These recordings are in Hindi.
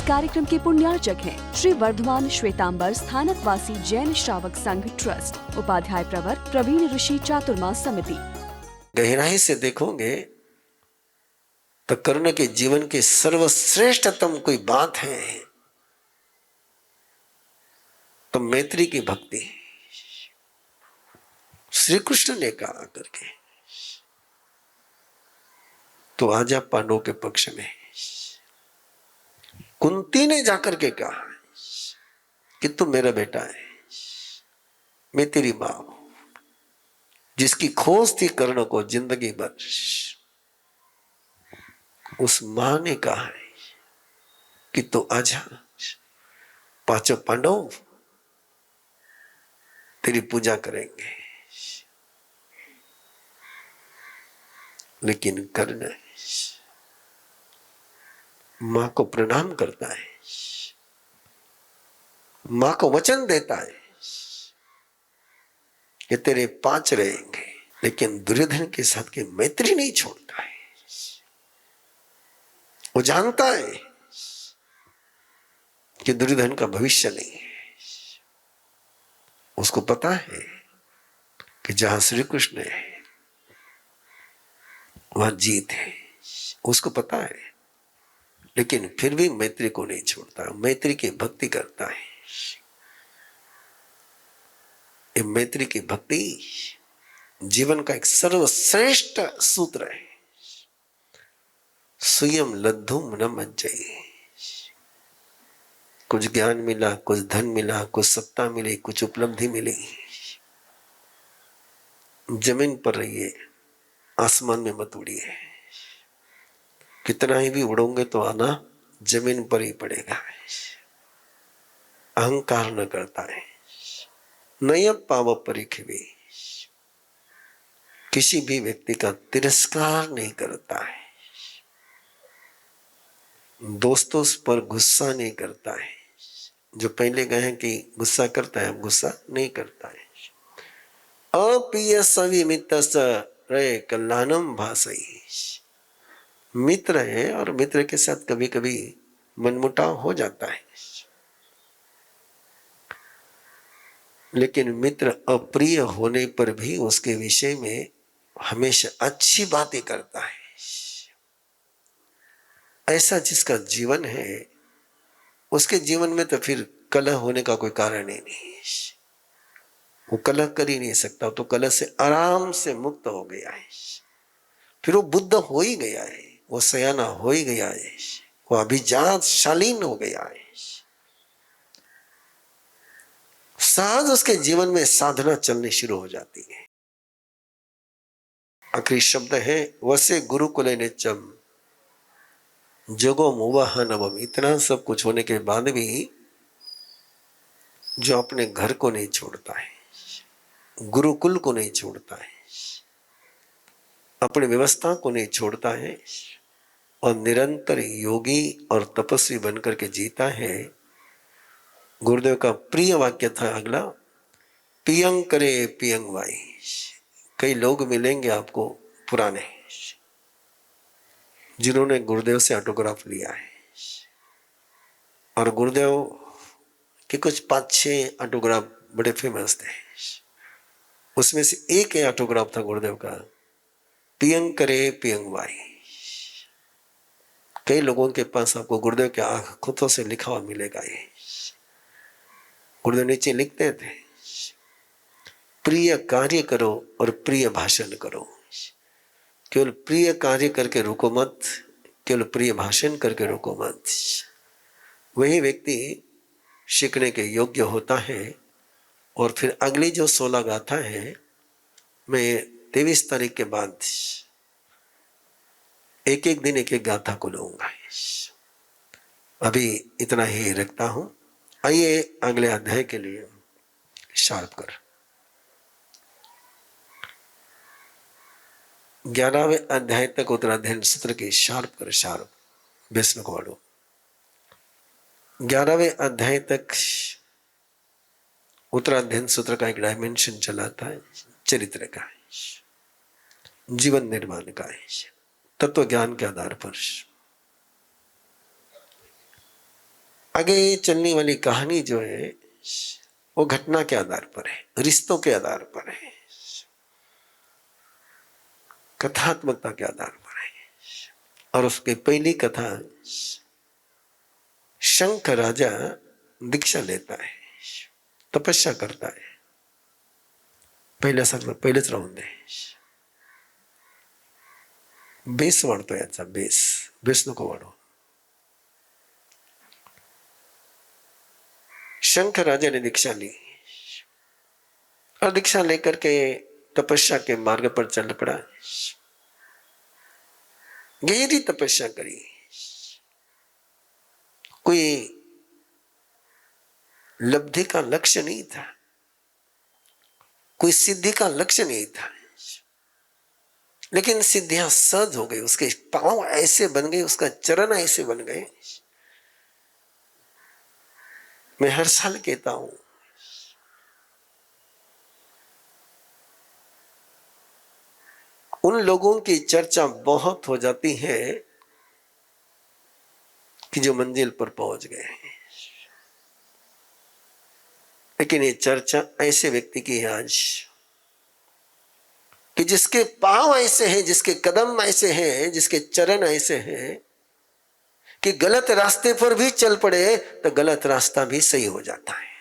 कार्यक्रम के पुण्यार्चक हैं श्री वर्धमान श्वेतांबर स्थानक वासी जैन श्रावक संघ ट्रस्ट, उपाध्याय प्रवर प्रवीण ऋषि चातुर्मास समिति। गहराई से देखोगे तो कर्ण के जीवन की सर्वश्रेष्ठतम कोई बात है तो मैत्री की भक्ति। श्री कृष्ण ने कहा करके तो आजा पांडवों के पक्ष में। कुंती ने जाकर के कहा कि तू मेरा बेटा है, मैं तेरी मां हूं। जिसकी खोज थी कर्ण को जिंदगी भर, उस मां ने कहा है कि तू आजा, पांचों पांडव तेरी पूजा करेंगे। लेकिन कर्ण मां को प्रणाम करता है, मां को वचन देता है कि तेरे 5 रहेंगे, लेकिन दुर्योधन के साथ की मैत्री नहीं छोड़ता है। वो जानता है कि दुर्योधन का भविष्य नहीं है। उसको पता है कि जहां श्री कृष्ण है वहां जीत है, उसको पता है। लेकिन फिर भी मैत्री को नहीं छोड़ता, मैत्री की भक्ति करता है। ये मैत्री की भक्ति जीवन का एक सर्वश्रेष्ठ सूत्र है। स्वयं लद्धुम न मज्जये। कुछ ज्ञान मिला, कुछ धन मिला, कुछ सत्ता मिली, कुछ उपलब्धि मिली, जमीन पर रहिए, आसमान में मत उड़िए। कितना ही भी उड़ोगे तो आना जमीन पर ही पड़ेगा। अहंकार न करता है, नय पाव परिखिवी, किसी भी व्यक्ति का तिरस्कार नहीं करता है, दोस्तों पर गुस्सा नहीं करता है। जो पहले गए हैं कि गुस्सा करता है, अब गुस्सा नहीं करता है। अप्रिय सवि मित्र रे कल्याणम भासई। मित्र है और मित्र के साथ कभी कभी मनमुटाव हो जाता है, लेकिन मित्र अप्रिय होने पर भी उसके विषय में हमेशा अच्छी बातें करता है। ऐसा जिसका जीवन है उसके जीवन में तो फिर कलह होने का कोई कारण ही नहीं। वो कलह कर ही नहीं सकता, तो कलह से आराम से मुक्त हो गया है। फिर वो बुद्ध हो ही गया है, वो सयाना हो ही गया है, वो अभिजात शालीन हो गया है। सहज उसके जीवन में साधना चलनी शुरू हो जाती है। आखिरी शब्द है वसे गुरुकुले नित्यम जगो मुवाह नवम। इतना सब कुछ होने के बाद भी जो अपने घर को नहीं छोड़ता है, गुरुकुल को नहीं छोड़ता है, अपनी व्यवस्था को नहीं छोड़ता है और निरंतर योगी और तपस्वी बनकर के जीता है। गुरुदेव का प्रिय वाक्य था अगला, पियंग करे पियंग वाई। कई लोग मिलेंगे आपको पुराने जिन्होंने गुरुदेव से ऑटोग्राफ लिया है, और गुरुदेव के कुछ 5-6 ऑटोग्राफ बड़े फेमस थे। उसमें से एक ऑटोग्राफ था गुरुदेव का, पियंग करे पियंग वाई। कई लोगों के पास आपको गुरुदेव के आंखों से लिखा हुआ मिलेगा। ये गुरुदेव नीचे लिखते थे, प्रिय कार्य करो और प्रिय भाषण करो। केवल प्रिय कार्य करके रुको मत, केवल प्रिय भाषण करके रुको मत। वही व्यक्ति सीखने के योग्य होता है। और फिर अगली जो 16 गाथा है, मैं 23 तारीख के बाद एक एक दिन एक एक गाथा को लूंगा। अभी इतना ही रखता हूं। आइए अगले अध्याय के लिए शार्प कर 11वें अध्याय तक उत्तराध्ययन सूत्र की शार्प कर, शार्प विष्णु को वाड़ो। 11वें अध्याय तक उत्तराध्ययन सूत्र का एक डायमेंशन चलाता है, चरित्र का है, जीवन निर्माण का है, तत्व ज्ञान के आधार पर। आगे चलने वाली कहानी जो है वो घटना के आधार पर है, रिश्तों के आधार पर है, कथात्मकता के आधार पर है। और उसकी पहली कथा, शंख राजा दीक्षा लेता है, तपस्या करता है। पहिलेच राहून दे, बेस वाढतो याचा, बेस नको वाढव। शंख राजा ने दीक्षा ली और दीक्षा लेकर के तपस्या के मार्ग पर चल पड़ा। गहरी तपस्या करी, कोई लब्धि का लक्ष्य नहीं था, कोई सिद्धि का लक्ष्य नहीं था, लेकिन सिद्धियां सहज हो गई। उसके पांव ऐसे बन गए, उसका चरण ऐसे बन गए। मैं हर साल कहता हूं, उन लोगों की चर्चा बहुत हो जाती है कि जो मंजिल पर पहुंच गए, लेकिन ये चर्चा ऐसे व्यक्ति की है आज कि जिसके पांव ऐसे हैं, जिसके कदम ऐसे हैं, जिसके चरण ऐसे हैं कि गलत रास्ते पर भी चल पड़े तो गलत रास्ता भी सही हो जाता है।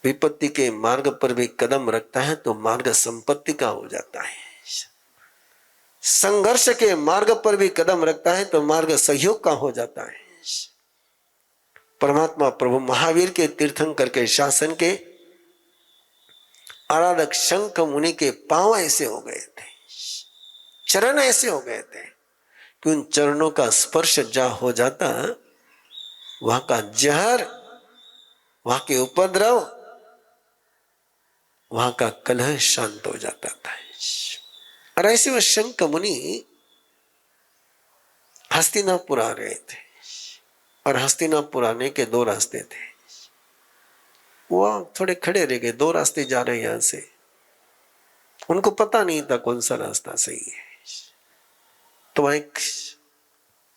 विपत्ति के मार्ग पर भी कदम रखता है तो मार्ग संपत्ति का हो जाता है। संघर्ष के मार्ग पर भी कदम रखता है तो मार्ग सहयोग का हो जाता है। परमात्मा प्रभु महावीर के तीर्थंकर के शासन के आराधक शंख मुनि के पांव ऐसे हो गए थे, चरण ऐसे हो गए थे कि उन चरणों का स्पर्श जहां हो जाता, वहां का जहर, वहां के उपद्रव, वहां का कलह शांत हो जाता था। और ऐसे वो शंख मुनि हस्तिनापुर आ रहे थे, और हस्तिनापुर आने के दो रास्ते थे। वो थोड़े खड़े रह गए, दो रास्ते जा रहे हैं यहां से, उनको पता नहीं था कौन सा रास्ता सही है। तो वहां एक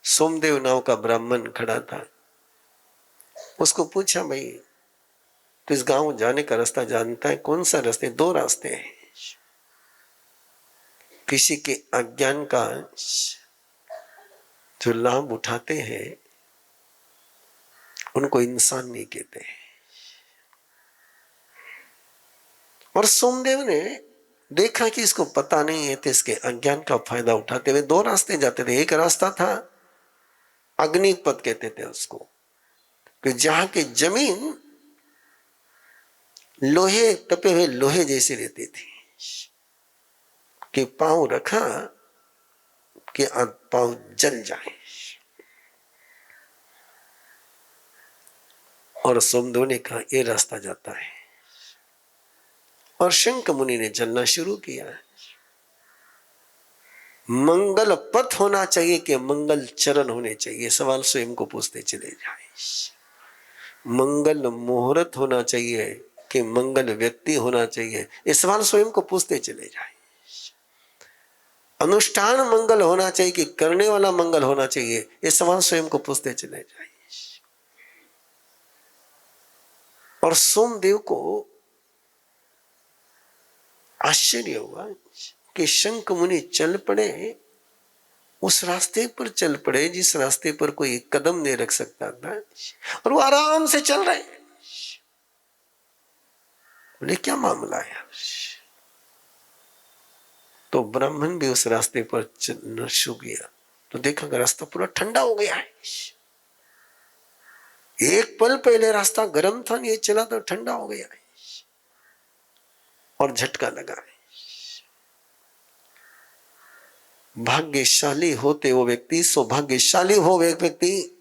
सोमदेव नाव का ब्राह्मण खड़ा था, उसको पूछा, भाई तो इस गांव जाने का रास्ता जानता है? कौन सा रास्ते? दो रास्ते हैं। किसी के अज्ञान का जो लाभ उठाते हैं उनको इंसान नहीं कहते। और सोमदेव ने देखा कि इसको पता नहीं है, तो इसके अज्ञान का फायदा उठाते हुए दो रास्ते जाते थे। एक रास्ता था अग्निपथ कहते थे उसको, कि जहां की जमीन लोहे, तपे हुए लोहे जैसी रहती थी, कि पांव रखा कि पांव जल जाए। और सोमदेव ने कहा ये रास्ता जाता है, और शंख मुनि ने चलना शुरू किया। मंगल पथ होना चाहिए कि मंगल चरण होने चाहिए, सवाल स्वयं को पूछते चले जाए। मंगल मुहूर्त होना चाहिए कि मंगल व्यक्ति होना चाहिए, ये सवाल स्वयं को पूछते चले जाए। अनुष्ठान मंगल होना चाहिए कि करने वाला मंगल होना चाहिए, ये सवाल स्वयं को पूछते चले जाए। और सोमदेव को आश्चर्य हुआ कि शंख मुनि चल पड़े, उस रास्ते पर चल पड़े जिस रास्ते पर कोई कदम नहीं रख सकता था, और वो आराम से चल रहे। बोले क्या मामला है? तो ब्राह्मण भी उस रास्ते पर चलना शुरू किया, तो देखा कि रास्ता पूरा ठंडा हो गया है। एक पल पहले रास्ता गर्म था, ये चला तो ठंडा हो गया है, और झटका लगा है। भाग्यशाली होते वो व्यक्ति, सौभाग्यशाली हो वे व्यक्ति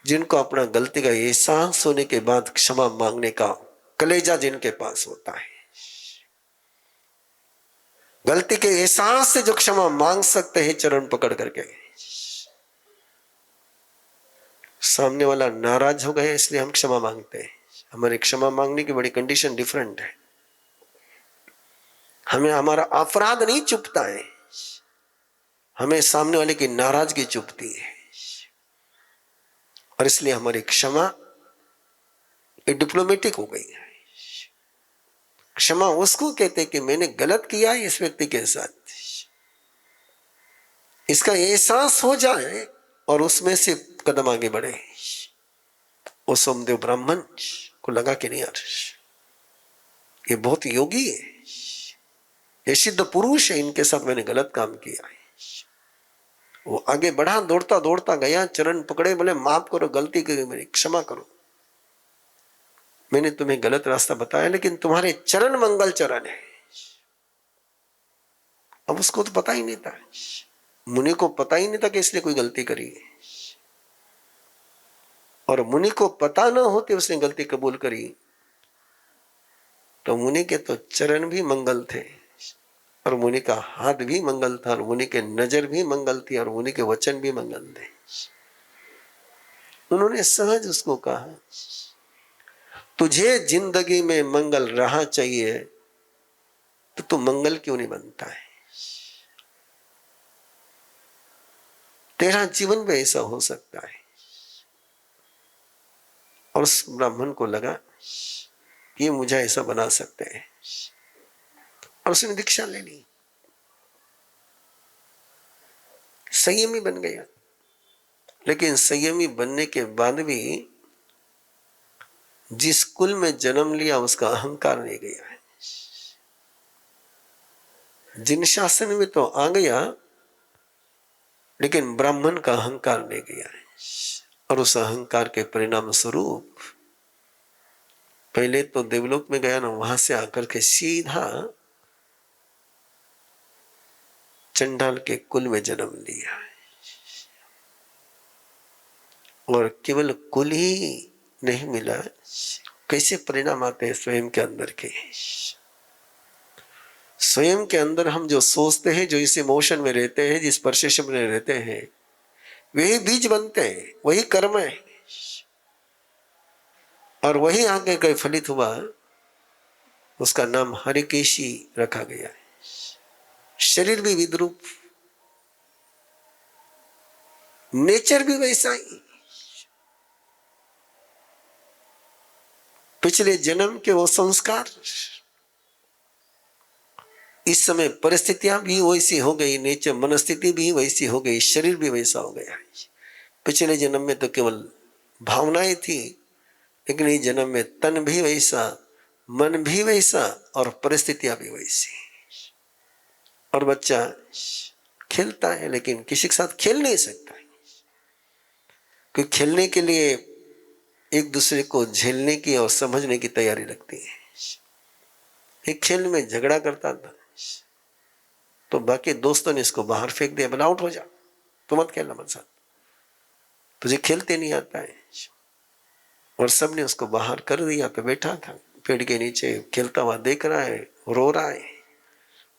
जिनको अपना गलती का एहसास होने के बाद क्षमा मांगने का कलेजा जिनके पास होता है। गलती के एहसास से जो क्षमा मांग सकते हैं चरण पकड़ करके। सामने वाला नाराज हो गया इसलिए हम क्षमा मांगते हैं। हमारे क्षमा मांगने की बड़ी कंडीशन डिफरेंट है। हमें हमारा अपराध नहीं चुभता है, हमें सामने वाले की नाराजगी चुभती है। और इसलिए हमारी क्षमा ये डिप्लोमेटिक हो गई है। क्षमा उसको कहते कि मैंने गलत किया है इस व्यक्ति के साथ, इसका एहसास हो जाए और उसमें से कदम आगे बढ़े। वो सोमदेव ब्राह्मण को लगा कि नहीं यार ये बहुत योगी है, ये सिद्ध पुरुष है, इनके साथ मैंने गलत काम किया है। वो आगे बढ़ा, दौड़ता दौड़ता गया, चरण पकड़े, बोले माफ करो, गलती करी मेरी, क्षमा करो, मैंने तुम्हें गलत रास्ता बताया लेकिन तुम्हारे चरण मंगल चरण है। अब उसको तो पता ही नहीं था, मुनि को पता ही नहीं था कि इसने कोई गलती करी है, और मुनि को पता ना होते उसने गलती कबूल करी तो मुनि के तो चरण भी मंगल थे, और मुनि का हाथ भी मंगल था, और मुनि के नजर भी मंगल थी, और मुनि के वचन भी मंगल थे। उन्होंने सहज उसको कहा तुझे जिंदगी में मंगल रहा चाहिए तो तू मंगल क्यों नहीं बनता है? तेरा जीवन भी ऐसा हो सकता है। और उस ब्राह्मण को लगा ये मुझे ऐसा बना सकते हैं, और उसने दीक्षा ले ली, संयमी बन गया। लेकिन संयमी बनने के बाद भी जिस कुल में जन्म लिया उसका अहंकार नहीं गया है। जिन शासन में तो आ गया लेकिन ब्राह्मण का अहंकार नहीं गया है, और उस अहंकार के परिणाम स्वरूप पहले तो देवलोक में गया ना, वहां से आकर के सीधा चंडाल के कुल में जन्म लिया, और केवल कुल ही नहीं मिला, कैसे परिणाम आते हैं स्वयं के अंदर के। स्वयं के अंदर हम जो सोचते हैं, जो इस इमोशन में रहते हैं, जिस परसेप्शन में रहते हैं, वही बीज बनते हैं, वही कर्म है, और वही आगे कहीं फलित हुआ, उसका नाम हरिकेशी रखा गया है। शरीर भी विद्रूप, नेचर भी वैसा ही, पिछले जन्म के वो संस्कार, इस समय परिस्थितियां भी वैसी हो गई, नेचर मनस्थिति भी वैसी हो गई, शरीर भी वैसा हो गया। पिछले जन्म में तो केवल भावनाएं थी, लेकिन इस जन्म में तन भी वैसा, मन भी वैसा, और परिस्थितियां भी वैसी। और बच्चा खेलता है लेकिन किसी के साथ खेल नहीं सकता, क्योंकि खेलने के लिए एक दूसरे को झेलने की और समझने की तैयारी लगती है। एक खेल में झगड़ा करता था तो बाकी दोस्तों ने इसको बाहर फेंक दिया, बोला आउट हो जा, तो मत खेलना मेरे साथ, तुझे खेलते नहीं आता है। और सबने उसको बाहर कर दिया, तो बैठा था पेड़ के नीचे, खेलता हुआ देख रहा है, रो रहा है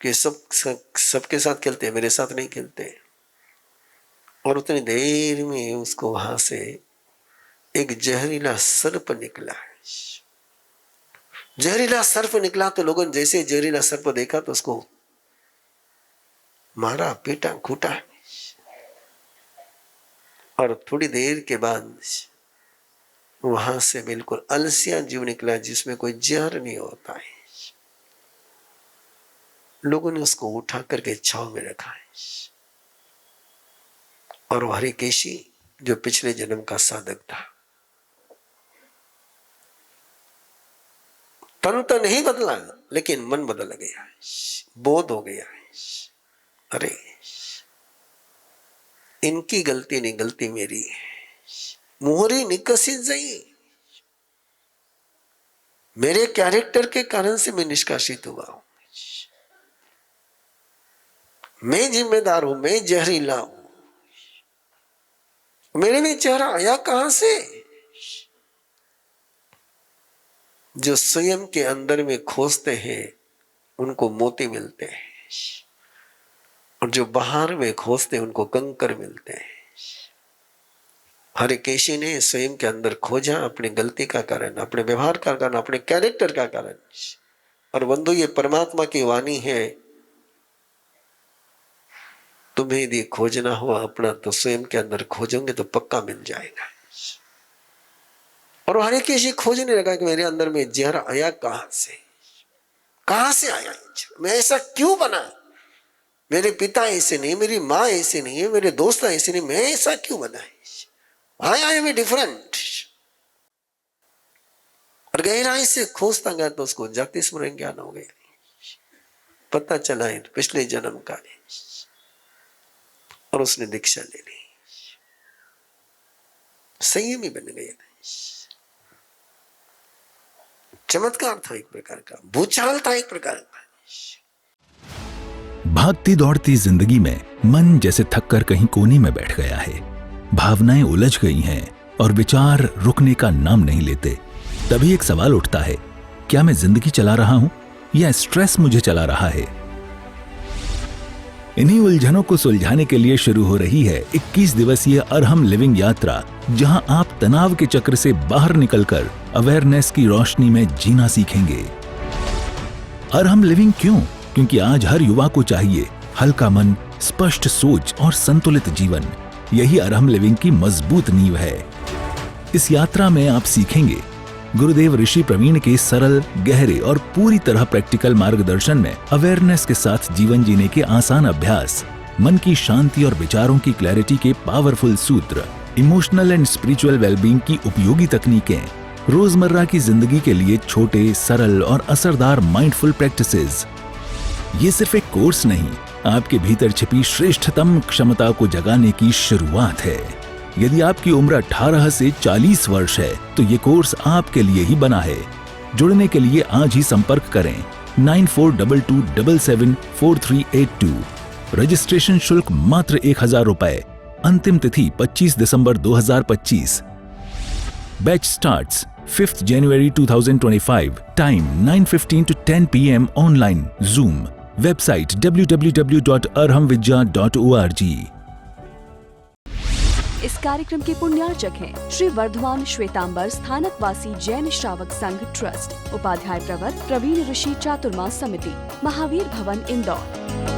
कि सबके साथ खेलते, मेरे साथ नहीं खेलते। और उतनी देर में उसको वहां से एक जहरीला सर्प निकला। जहरीला सर्प निकला तो लोगों ने जैसे जहरीला सर्प देखा तो उसको मारा, पीटा, कूटा, और थोड़ी देर के बाद वहां से बिल्कुल अलसिया जीव निकला जिसमें कोई जहर नहीं होता है। लोगों ने उसको उठा करके छाव में रखा है, और हरिकेशी जो पिछले जन्म का साधक था, तन तो नहीं बदला लेकिन मन बदल गया, बोध हो गया, अरे इनकी गलती नहीं, गलती मेरी है, मोहरी निकसित जाई, मेरे कैरेक्टर के कारण से मैं निष्कासित हुआ हूं, मैं जिम्मेदार हूं, मैं जहरीला हूं, मेरे में चेहरा आया कहां से? जो स्वयं के अंदर में खोजते हैं उनको मोती मिलते हैं, और जो बाहर में खोजते हैं उनको कंकर मिलते हैं। हरिकेशी ने स्वयं के अंदर खोजा, अपनी गलती का कारण, अपने व्यवहार का कारण, अपने कैरेक्टर का कारण। और बंधु, ये परमात्मा की वाणी है, तुम्हें यदि खोजना हो अपना तो स्वयं के अंदर खोजोगे तो पक्का मिल जाएगा। और हर एक ये खोजने लगा कि मेरे अंदर में जहर आया कहां से आया, मैं ऐसा क्यों बना, मेरे पिता ऐसे नहीं, मेरी माँ ऐसे नहीं है, मेरे दोस्त ऐसे नहीं, मैं ऐसा क्यों बना है, आई एम डिफरेंट। और गहराई से खोजता गया तो उसको जाति स्मरण ज्ञान हो गया, पता चला है पिछले जन्म का है, और उसने दीक्षा ले ली, संयमी बन गया। चमत्कार था एक प्रकार का, भूचाल था एक प्रकार का। भागती दौड़ती जिंदगी में मन जैसे थककर कहीं कोने में बैठ गया है, भावनाएं उलझ गई हैं और विचार रुकने का नाम नहीं लेते। तभी एक सवाल उठता है, क्या मैं जिंदगी चला रहा हूं या स्ट्रेस मुझे चला रहा है? इन्हीं उलझनों को सुलझाने के लिए शुरू हो रही है 21 दिवसीय अरहम लिविंग यात्रा, जहां आप तनाव के चक्र से बाहर निकलकर अवेयरनेस की रोशनी में जीना सीखेंगे। अरहम लिविंग क्यों? क्योंकि आज हर युवा को चाहिए हल्का मन, स्पष्ट सोच और संतुलित जीवन। यही अरहम लिविंग की मजबूत नींव है। इस यात्रा में आप सीखेंगे गुरुदेव ऋषि प्रवीण के सरल, गहरे और पूरी तरह प्रैक्टिकल मार्गदर्शन में अवेयरनेस के साथ जीवन जीने के आसान अभ्यास, मन की शांति और विचारों की क्लैरिटी के पावरफुल सूत्र, इमोशनल एंड स्पिरिचुअल वेलबींग की उपयोगी तकनीकें, रोजमर्रा की जिंदगी के लिए छोटे, सरल और असरदार माइंडफुल प्रैक्टिसेस। ये सिर्फ एक कोर्स नहीं, आपके भीतर छिपी श्रेष्ठतम क्षमता को जगाने की शुरुआत है। यदि आपकी उम्र 18 से 40 वर्ष है तो ये कोर्स आपके लिए ही बना है। जुड़ने के लिए आज ही संपर्क करें 9422774382। रजिस्ट्रेशन शुल्क मात्र 1000 रुपए। अंतिम तिथि 25 दिसंबर 2025। Batch starts 5th January 2025। Time 9:15 to 10 PM online Zoom। Website www.arhamvidya.org। इस कार्यक्रम के पुण्यार्चक हैं श्री वर्धमान श्वेतांबर स्थानकवासी जैन श्रावक संघ ट्रस्ट, उपाध्याय प्रवर प्रवीण ऋषि चातुर्मास समिति, महावीर भवन इंदौर।